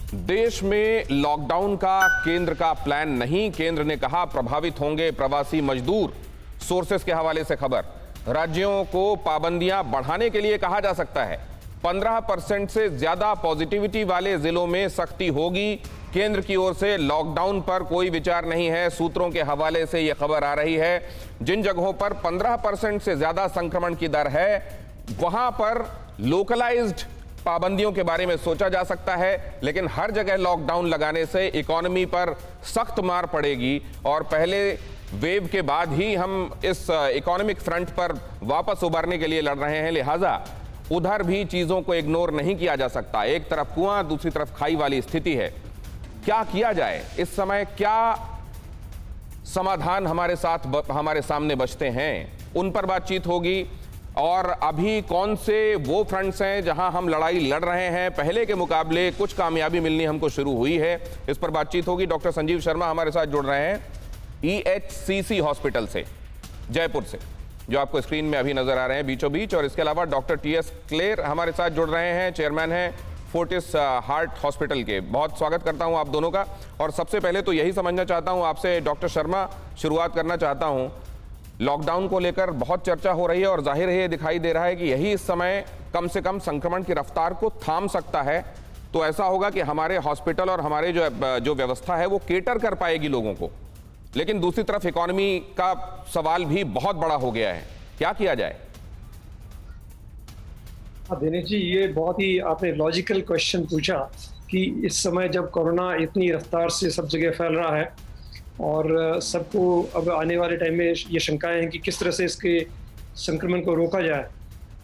देश में लॉकडाउन का केंद्र का प्लान नहीं। केंद्र ने कहा प्रभावित होंगे प्रवासी मजदूर। सोर्सेस के हवाले से खबर। राज्यों को पाबंदियां बढ़ाने के लिए कहा जा सकता है। 15% से ज्यादा पॉजिटिविटी वाले जिलों में सख्ती होगी। केंद्र की ओर से लॉकडाउन पर कोई विचार नहीं है। सूत्रों के हवाले से यह खबर आ रही है। जिन जगहों पर 15% से ज्यादा संक्रमण की दर है वहां पर लोकलाइज्ड पाबंदियों के बारे में सोचा जा सकता है, लेकिन हर जगह लॉकडाउन लगाने से इकोनॉमी पर सख्त मार पड़ेगी और पहले वेव के बाद ही हम इस इकोनॉमिक फ्रंट पर वापस उभरने के लिए लड़ रहे हैं। लिहाजा उधर भी चीजों को इग्नोर नहीं किया जा सकता। एक तरफ कुआं, दूसरी तरफ खाई वाली स्थिति है। क्या किया जाए इस समय? क्या समाधान हमारे सामने बचते हैं? उन पर बातचीत होगी। और अभी कौन से वो फ्रंट्स हैं जहां हम लड़ाई लड़ रहे हैं, पहले के मुकाबले कुछ कामयाबी मिलनी हमको शुरू हुई है, इस पर बातचीत होगी। डॉक्टर संजीव शर्मा हमारे साथ जुड़ रहे हैं EHCC हॉस्पिटल से, जयपुर से, जो आपको स्क्रीन में अभी नजर आ रहे हैं बीचों बीच। और इसके अलावा डॉक्टर TS क्लेर हमारे साथ जुड़ रहे हैं, चेयरमैन हैं फोर्टिस हार्ट हॉस्पिटल के। बहुत स्वागत करता हूं आप दोनों का। और सबसे पहले तो यही समझना चाहता हूं आपसे, डॉक्टर शर्मा, शुरुआत करना चाहता हूं। लॉकडाउन को लेकर बहुत चर्चा हो रही है और जाहिर है ये दिखाई दे रहा है कि यही इस समय कम से कम संक्रमण की रफ्तार को थाम सकता है। तो ऐसा होगा कि हमारे हॉस्पिटल और हमारे जो व्यवस्था है वो केटर कर पाएगी लोगों को। लेकिन दूसरी तरफ इकोनॉमी का सवाल भी बहुत बड़ा हो गया है। क्या किया जाए? दिनेश जी, ये बहुत ही आपने लॉजिकल क्वेश्चन पूछा कि इस समय जब कोरोना इतनी रफ्तार से सब जगह फैल रहा है और सबको अब आने वाले टाइम में ये शंकाएं हैं कि किस तरह से इसके संक्रमण को रोका जाए,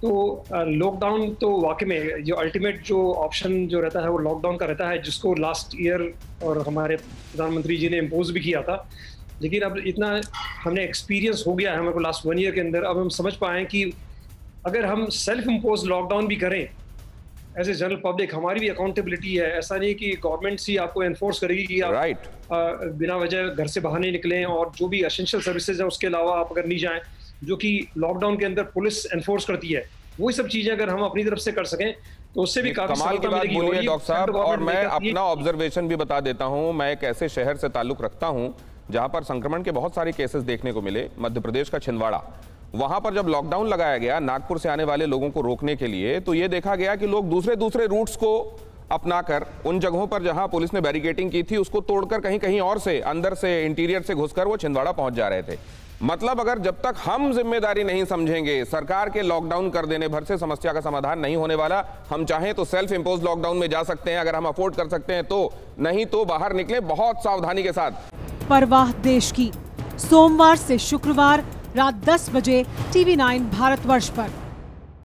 तो लॉकडाउन तो वाकई में जो अल्टीमेट जो ऑप्शन जो रहता है वो लॉकडाउन का रहता है, जिसको लास्ट ईयर और हमारे प्रधानमंत्री जी ने इम्पोज भी किया था। लेकिन अब इतना हमने एक्सपीरियंस हो गया है हमारे को लास्ट 1 ईयर के अंदर, अब हम समझ पाए कि अगर हम सेल्फ इम्पोज लॉकडाउन भी करें एज ए जनरल पब्लिक, हमारी भी अकाउंटेबिलिटी है। ऐसा नहीं कि गवर्नमेंट ही आपको एनफोर्स करेगी कि आप बिना वजह घर से बाहर नहीं निकलें, और जो भी एसेंशियल सर्विसेज है उसके अलावा आप अगर नहीं जाएं, जो कि लॉकडाउन के अंदर पुलिस एनफोर्स करती है, वही सब चीजें अगर हम अपनी तरफ से कर सकें तो उससे भी काफी कमाल की बात बोली है डॉक्टर साहब। और मैं अपना ऑब्जर्वेशन भी बता देता हूं। मैं एक ऐसे शहर से ताल्लुक रखता हूं जहां पर संक्रमण के बहुत सारे केसेस देखने को मिले, मध्य प्रदेश का छिंदवाड़ा। वहां पर जब लॉकडाउन लगाया गया नागपुर से आने वाले लोगों को रोकने के लिए, तो यह देखा गया कि लोग दूसरे रूट्स को अपनाकर उन जगहों पर जहां पुलिस ने बैरिकेडिंग की थी उसको तोड़कर कहीं कहीं और से, अंदर से, इंटीरियर से घुसकर वो छिंदवाड़ा पहुंच जा रहे थे। मतलब अगर जब तक हम जिम्मेदारी नहीं समझेंगे, सरकार के लॉकडाउन कर देने भर से समस्या का समाधान नहीं होने वाला। हम चाहें तो सेल्फ इंपोज लॉकडाउन में जा सकते हैं अगर हम अफोर्ड कर सकते हैं तो, नहीं तो बाहर निकले बहुत सावधानी के साथ। परवाह देश की, सोमवार से शुक्रवार रात 10 बजे TV9 भारतवर्ष पर।